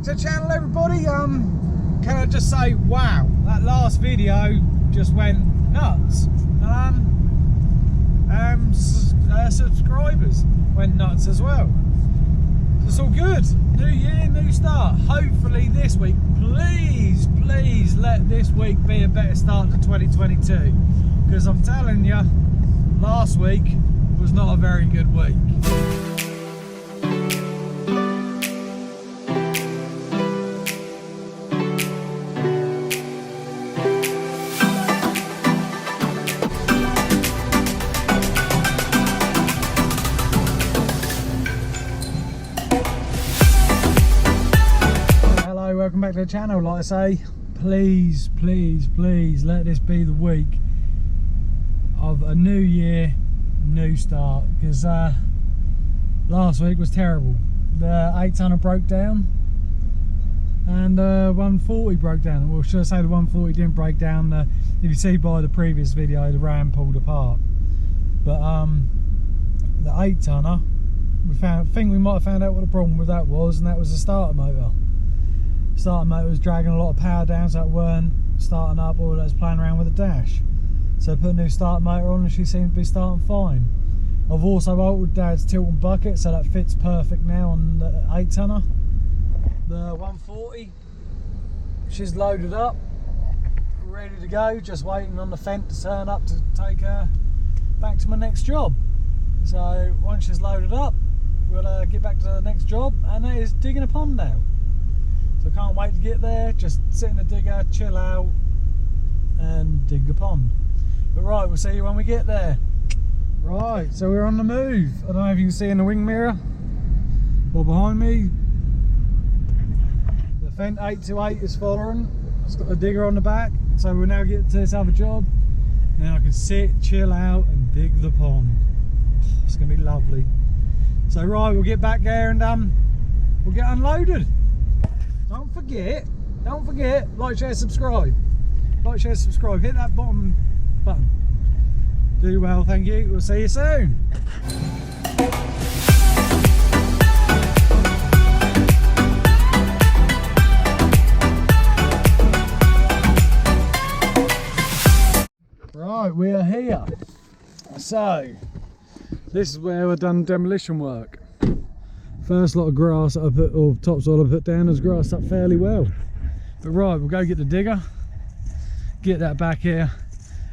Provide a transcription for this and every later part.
back to the channel, everybody. Can I just say, wow, that last video just went nuts. Subscribers went nuts as well. It's all good. New year, new start. Hopefully this week, please let this week be a better start to 2022. Because I'm telling you, last week was not a very good week. Welcome back to the channel. Like I say, please let this be the week of a new year, new start, because last week was terrible. The 8-tonner broke down and 140 broke down. Well, should I say the 140 didn't break down. If you see by the previous video, the ram pulled apart. But the 8-tonner, I think we might have found out what the problem with that was, and that was the starter motor. Starter motor was dragging a lot of power down, so it weren't starting up, or it was playing around with the dash. So I put a new starter motor on and she seemed to be starting fine. I've also altered Dad's tilt and bucket, so that fits perfect now on the 8-tonner. The 140, she's loaded up, ready to go, just waiting on the fence to turn up to take her back to my next job. So once she's loaded up, we'll get back to the next job, and that is digging a pond out. So I can't wait to get there, just sit in the digger, chill out and dig the pond. But right, we'll see you when we get there. Right, so we're on the move. I don't know if you can see in the wing mirror or behind me, the Fendt 828 is following. It's got a digger on the back, so we'll now get to this other job. Now I can sit, chill out and dig the pond. It's going to be lovely. So right, we'll get back there and we'll get unloaded. Don't forget, like, share, subscribe. Like, share, subscribe. Hit that bottom button. Do well, thank you. We'll see you soon. Right, we are here. So, this is where we've done demolition work. First lot of grass that I put, or topsoil I put down, has grassed up fairly well. But right, we'll go get the digger, get that back here,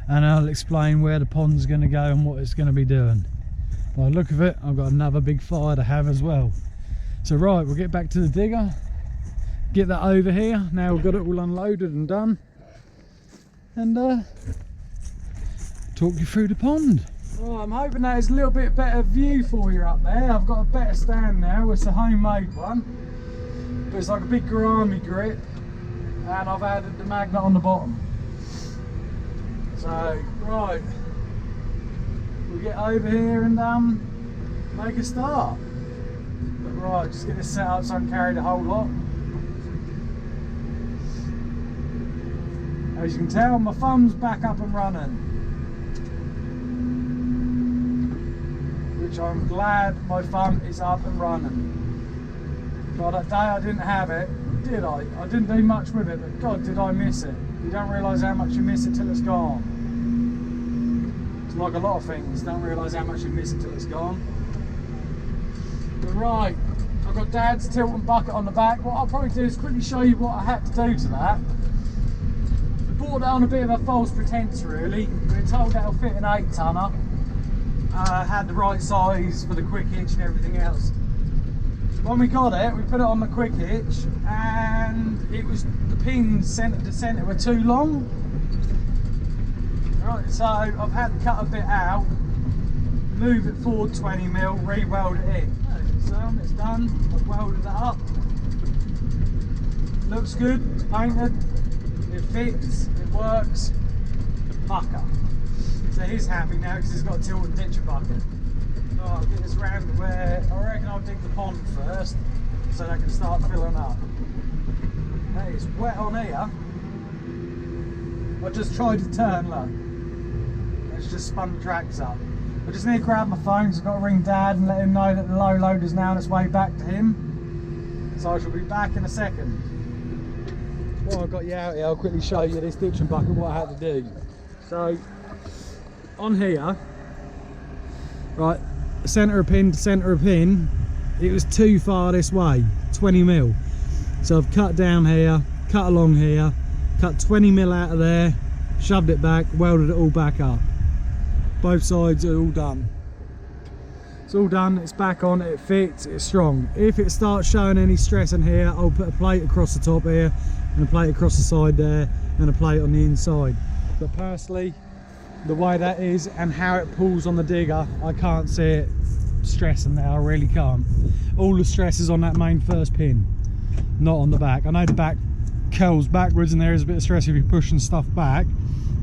and I'll explain where the pond's going to go and what it's going to be doing. By the look of it, I've got another big fire to have as well. So right, we'll get back to the digger, get that over here. Now we've got it all unloaded and done, and talk you through the pond. Right, I'm hoping that is a little bit better view for you up there. I've got a better stand now. It's a homemade one, but it's like a big gourami grip, and I've added the magnet on the bottom. So right, we'll get over here and make a start. But right, just get this set up so I can carry the whole lot. As you can tell, my thumb's back up and running, which I'm glad my thumb is up and running. God, that day I didn't have it, did I? I didn't do much with it, but God, did I miss it. You don't realise how much you miss it till it's gone. It's like a lot of things, don't realise how much you miss it till it's gone. But right, I've got Dad's tilt and bucket on the back. What I'll probably do is quickly show you what I had to do to that. We bought that on a bit of a false pretense really. We were told that'll fit an 8-tonner. Had the right size for the quick hitch and everything else. When we got it, we put it on the quick hitch, and it was, the pins centre to centre were too long. Right, so I've had to cut a bit out, move it forward 20mm, re-weld it in. So it's done. I've welded it up. Looks good. It's painted. It fits. It works. Pucker. So he's happy now because he's got a tilt and ditcher bucket. So I'll get this round to where I reckon I'll dig the pond first so they can start filling up. Hey, it's wet on here. I just tried to turn, look. It's just spun the tracks up. I just need to grab my phone, so I've got to ring Dad and let him know that the low loader's now on its way back to him. So I shall be back in a second. While I've got you out here, I'll quickly show you this ditching bucket, what I had to do. So, on here, right, centre of pin to centre of pin, it was too far this way, 20 mil. So I've cut down here, cut along here, cut 20 mil out of there, shoved it back, welded it all back up. Both sides are all done. It's all done, it's back on, it fits, it's strong. If it starts showing any stress in here, I'll put a plate across the top here, and a plate across the side there, and a plate on the inside. But personally, the way that is and how it pulls on the digger, I can't see it stressing there, I really can't. All the stress is on that main first pin, not on the back. I know the back curls backwards and there is a bit of stress if you're pushing stuff back,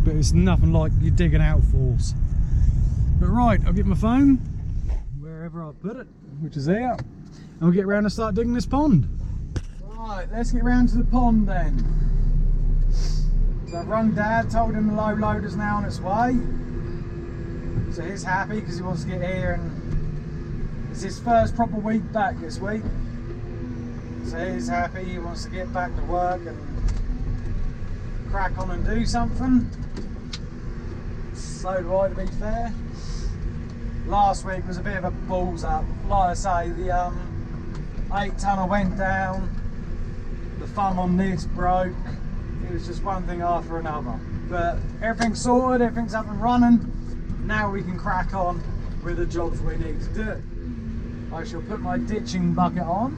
but it's nothing like you're digging out force. But right, I'll get my phone, wherever I put it, which is there, and we'll get around and start digging this pond. Right, let's get round to the pond then. So I've rung Dad, told him the low loader's now on its way. So he's happy because he wants to get here, and it's his first proper week back this week. So he's happy, he wants to get back to work and crack on and do something. So do I, to be fair. Last week was a bit of a balls up. Like I say, the 8 tonner went down, the thumb on this broke. It was just one thing after another. But everything's sorted, everything's up and running. Now we can crack on with the jobs we need to do. I shall put my ditching bucket on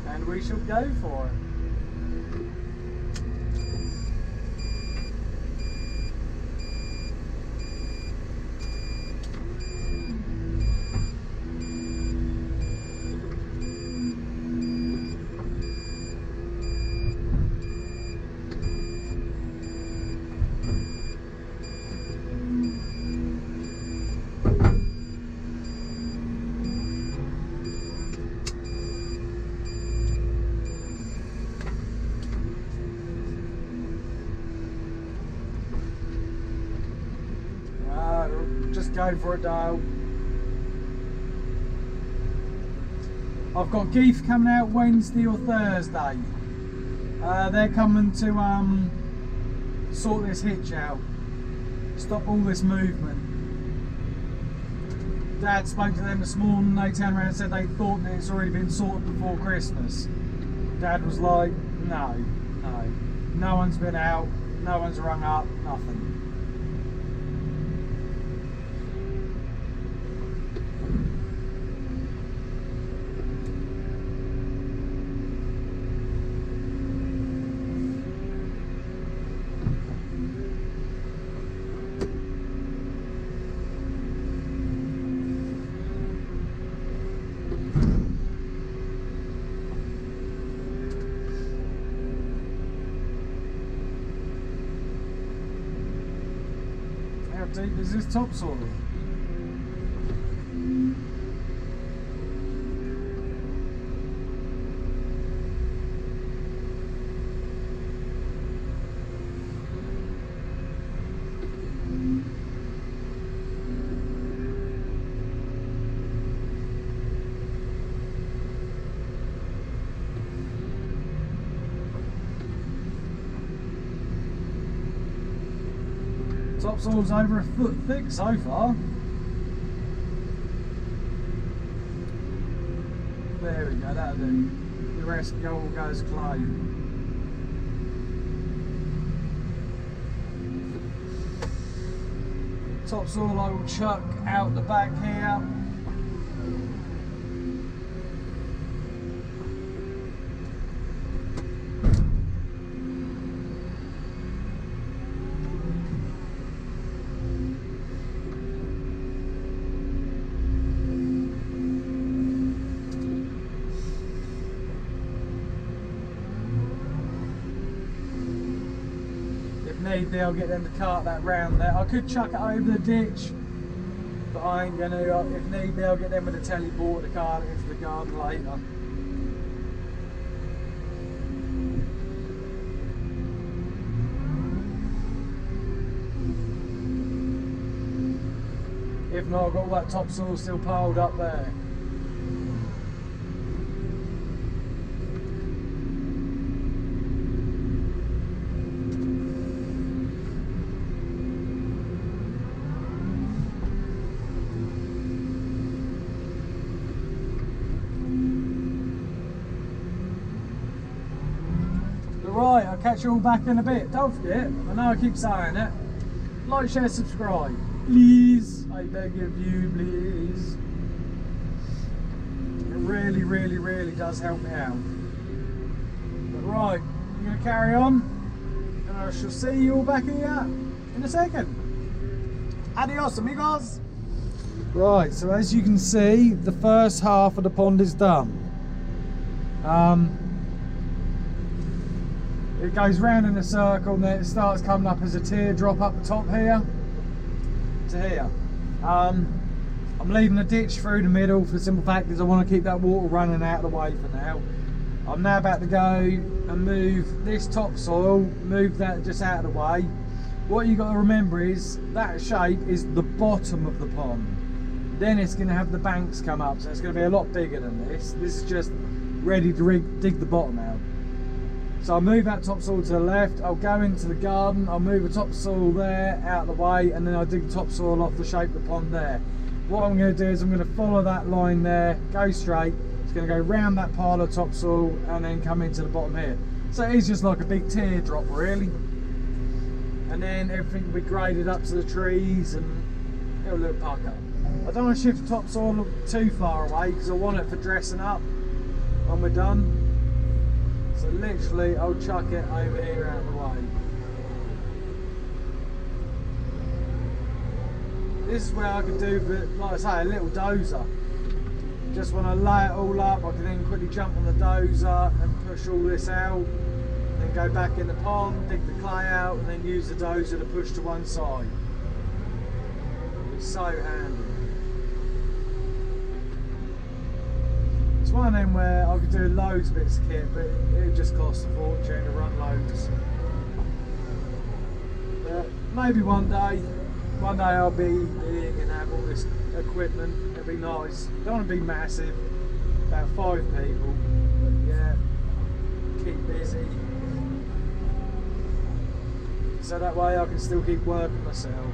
and we shall go for it. Just go for it, Dale. I've got Geef coming out Wednesday or Thursday. They're coming to sort this hitch out, stop all this movement. Dad spoke to them this morning, they turned around and said they thought that it's already been sorted before Christmas. Dad was like, no one's been out, no one's rung up, nothing. How deep is this topsoil? Topsoil's over a foot thick so far. There we go, that'll do. The rest all goes clay. Topsoil I will chuck out the back here. Need be, I'll get them to cart that round there. I could chuck it over the ditch, but I ain't gonna. If need be, I'll get them with a teleboard to cart it into the garden later. If not, I've got all that topsoil still piled up there. Right, I'll catch you all back in a bit. Don't forget, I know I keep saying it, like, share, subscribe. Please, I beg of you, please. It really, really, really does help me out. But right, I'm going to carry on, and I shall see you all back here in a second. Adios, amigos. Right, so as you can see, the first half of the pond is done. It goes round in a circle and then it starts coming up as a teardrop up the top here to here. I'm leaving a ditch through the middle for the simple fact is I want to keep that water running out of the way for now. I'm now about to go and move this topsoil, move that just out of the way. What you got to remember is that shape is the bottom of the pond. Then it's going to have the banks come up, so it's going to be a lot bigger than this. This is just ready to dig the bottom out. So I'll move that topsoil to the left, I'll go into the garden, I'll move the topsoil there out of the way, and then I'll dig the topsoil off the shape of the pond there. What I'm going to do is I'm going to follow that line there, go straight, it's going to go round that pile of topsoil and then come into the bottom here. So it is just like a big teardrop really. And then everything will be graded up to the trees and it'll look pucker. I don't want to shift the topsoil too far away because I want it for dressing up when we're done. So literally I'll chuck it over here out of the way. This is where I could do, like I say, a little dozer. Just when I lay it all up, I can then quickly jump on the dozer and push all this out. Then go back in the pond, dig the clay out, and then use the dozer to push to one side. It's so handy. It's one of them where I could do loads of bits of kit, but it just costs a fortune to run loads. But maybe one day I'll be big and have all this equipment. It'll be nice. Don't want to be massive, about 5 people, but yeah, keep busy. So that way I can still keep working myself.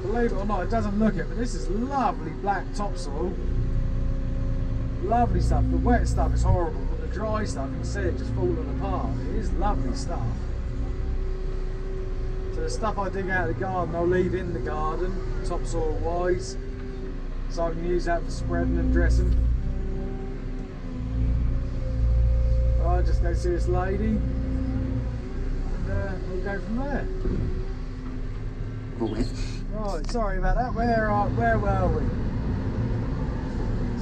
Believe it or not, it doesn't look it, but this is lovely black topsoil. Lovely stuff. The wet stuff is horrible, but the dry stuff, you can see it just falling apart. It is lovely stuff. So the stuff I dig out of the garden, I'll leave in the garden, topsoil wise, so I can use that for spreading and dressing. I'll just go see this lady, and we'll go from there. Right, sorry about that. Where were we?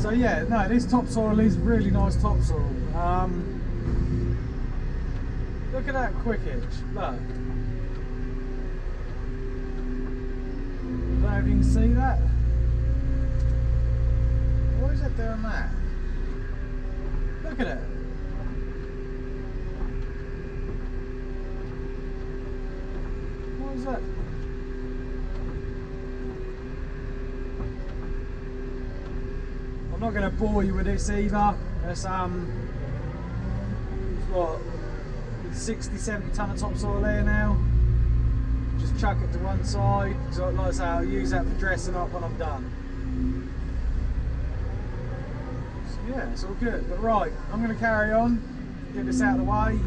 So yeah, no, this topsoil is really nice topsoil. Look at that quick hitch. Look. I don't know if you can see that. Why is it doing that? Look at it. What is that? I'm not going to bore you with this either. It's what, 60-70 tonne of topsoil there now. Just chuck it to one side. So like I say, I'll use that for dressing up when I'm done. So yeah, it's all good. But right, I'm going to carry on, get this out of the way,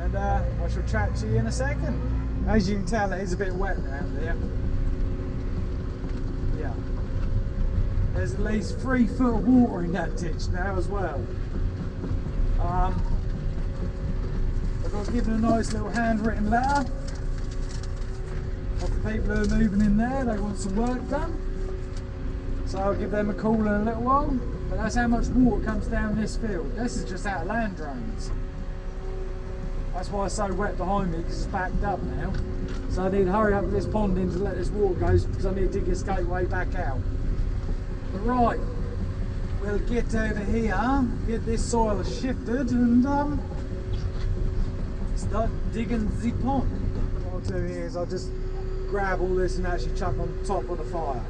and I shall chat to you in a second. As you can tell, it is a bit wet out there. Yeah. There's at least 3 foot of water in that ditch now as well. I've got given a nice little handwritten letter of the people who are moving in there. They want some work done. So I'll give them a call in a little while. But that's how much water comes down this field. This is just out of land drains. That's why it's so wet behind me, because it's backed up now. So I need to hurry up with this ponding to let this water go, because I need to dig this gateway back out. But right, we'll get over here, get this soil shifted, and start digging the pond. What I'll do here is I'll just grab all this and actually chuck on top of the fire.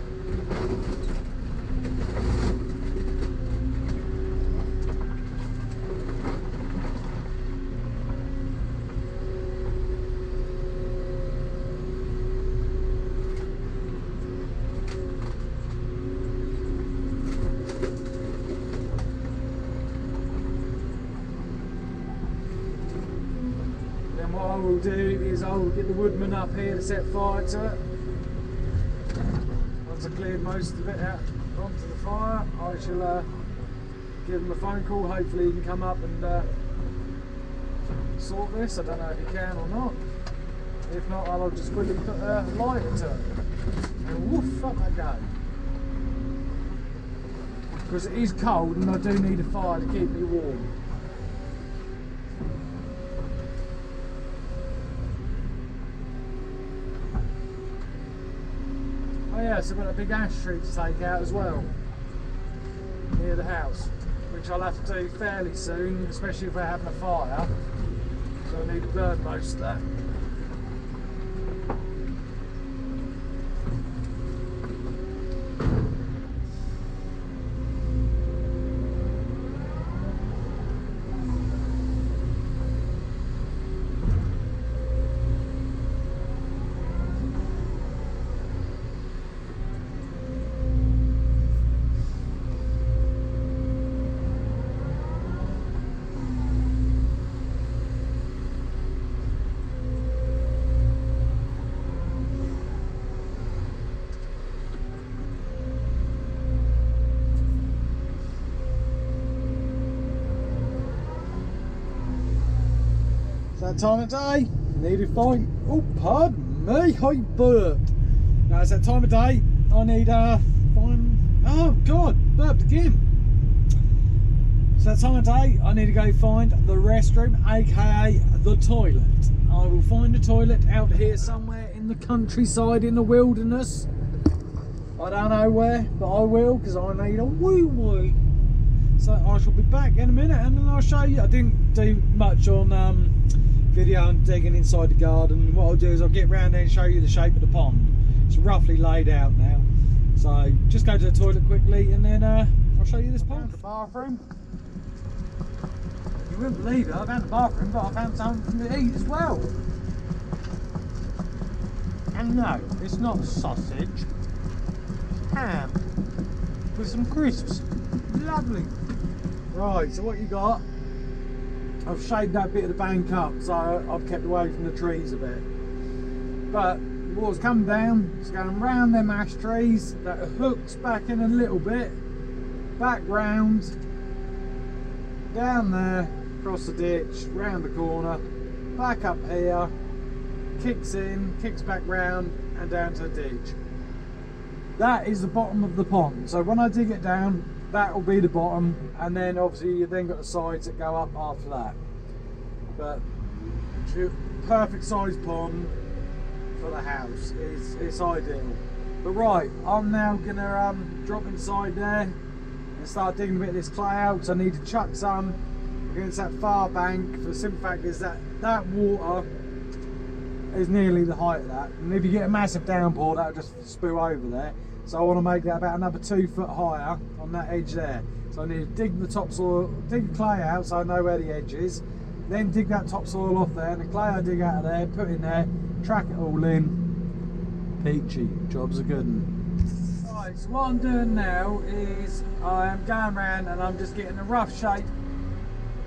I will do is I will get the woodman up here to set fire to it. Once I've cleared most of it out onto the fire, I shall give him a phone call. Hopefully he can come up and sort this. I don't know if he can or not. If not, I'll just quickly put a lighter to it. And woof, up I go. Because it is cold and I do need a fire to keep me warm. Oh yeah, so I've got a big ash tree to take out as well, near the house, which I'll have to do fairly soon, especially if we're having a fire. So I need to burn most of that. That time of day, need to find, oh pardon me, I burped. Now it's that time of day, I need find, oh god, burped again. So that time of day, I need to go find the restroom, aka the toilet. I will find a toilet out here somewhere in the countryside, in the wilderness. I don't know where, but I will, because I need a wee-wee. So I shall be back in a minute and then I'll show you. I didn't do much on video and digging inside the garden. What I'll do is I'll get round there and show you the shape of the pond. It's roughly laid out now. So just go to the toilet quickly and then I'll show you this pond. The bathroom. You wouldn't believe it, I found the bathroom, but I found something to eat as well. And no, it's not sausage. It's ham with some crisps. Lovely. Right, so what you got? I've shaved that bit of the bank up, so I've kept away from the trees a bit. But the water's come down, it's going round them ash trees, that hooks back in a little bit, back round, down there, across the ditch, round the corner, back up here, kicks in, kicks back round and down to the ditch. That is the bottom of the pond. So when I dig it down, that will be the bottom, and then obviously you then got the sides that go up after that. But perfect size pond for the house. It's ideal. But right, I'm now gonna drop inside there and start digging a bit of this clay out, because I need to chuck some against that far bank, for the simple fact is that that water is nearly the height of that, and if you get a massive downpour that'll just spew over there. So I want to make that about another 2 foot higher on that edge there. So I need to dig the topsoil, dig the clay out so I know where the edge is, then dig that topsoil off there, and the clay I dig out of there, put in there, track it all in. Peachy, job's a good one. Right, so what I'm doing now is I am going around and I'm just getting a rough shape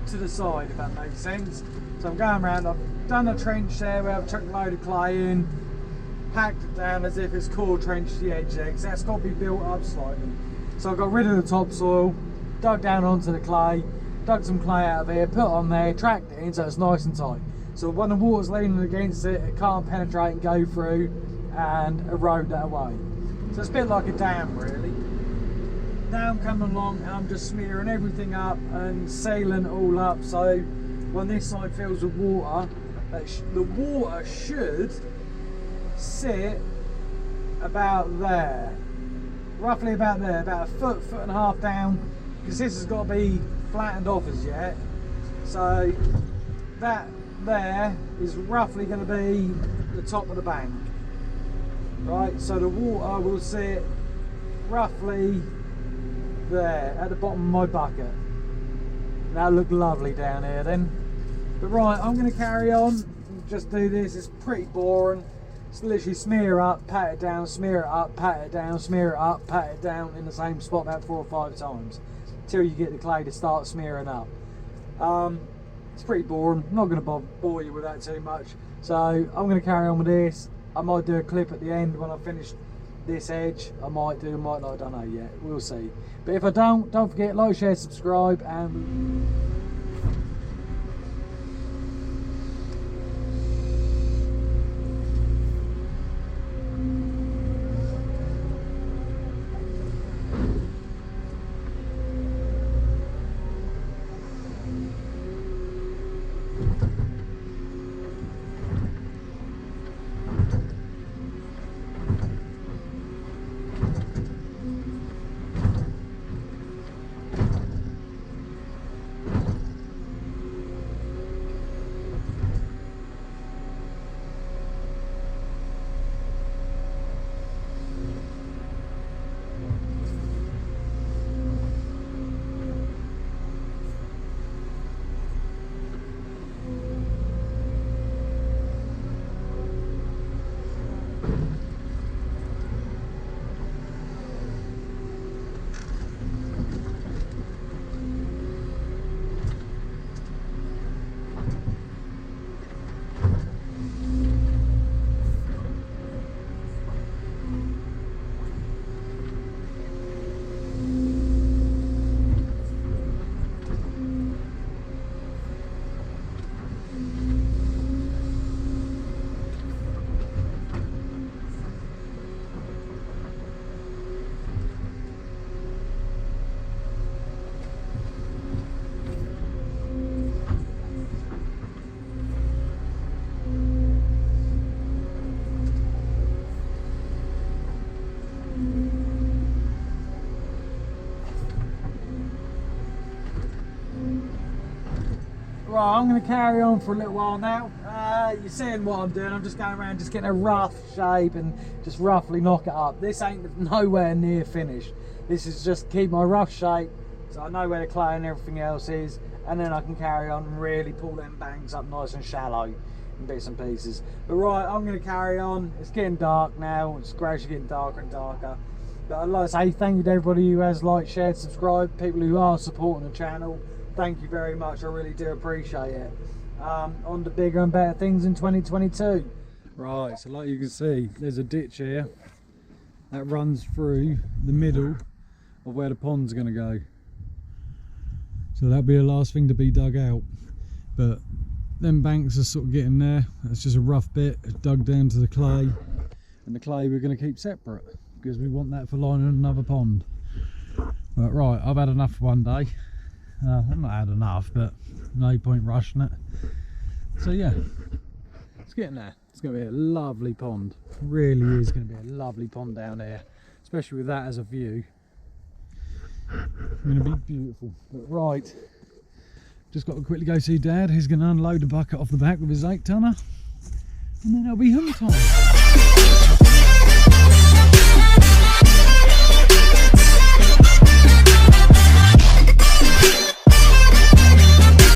to the side, if that makes sense. So I'm going around, I've done a trench there where I've chucked a load of clay in, packed it down as if it's core trench to the edge there, because that's got to be built up slightly. So I got rid of the topsoil, dug down onto the clay, dug some clay out of here, put it on there, tracked it in so it's nice and tight. So when the water's leaning against it, it can't penetrate and go through and erode that away. So it's a bit like a dam really. Now I'm coming along and I'm just smearing everything up and sealing it all up, so when this side fills with water, the water should sit about there, roughly about there, about a foot and a half down, because this has got to be flattened off as yet. So that there is roughly going to be the top of the bank, right? So the water will sit roughly there at the bottom of my bucket. That'll look lovely down here then. But right, I'm going to carry on and just do this. It's pretty boring. It's literally smear up, pat it down, smear it up, pat it down, smear it up, pat it down in the same spot about 4 or 5 times until you get the clay to start smearing up. it's pretty boring. I'm not going to bore you with that too much. So I'm going to carry on with this. I might do a clip at the end when I finish this edge. I might do, might not, I don't know yet. We'll see. But if I don't forget, like, share, subscribe, and right, I'm going to carry on for a little while now. You're seeing what I'm doing. I'm just going around, just getting a rough shape and just roughly knock it up. This ain't nowhere near finished. This is just keep my rough shape so I know where the clay and everything else is, and then I can carry on and really pull them banks up nice and shallow in bits and pieces. But right, I'm going to carry on. It's getting dark now. It's gradually getting darker and darker. But I'd like to say thank you to everybody who has liked, shared, subscribed, people who are supporting the channel. Thank you very much, I really do appreciate it. On to bigger and better things in 2022. Right, so like you can see, there's a ditch here that runs through the middle of where the pond's going to go. So that'll be the last thing to be dug out. But them banks are sort of getting there. That's just a rough bit, it's dug down to the clay. And the clay we're going to keep separate because we want that for lining another pond. But right, I've had enough for one day. I've not had enough, but no point rushing it. So yeah, it's getting there. It's going to be a lovely pond. It really is going to be a lovely pond down here, especially with that as a view. It's going to be beautiful. But right, just got to quickly go see Dad. He's going to unload the bucket off the back with his 8-tonner, and then it'll be home time.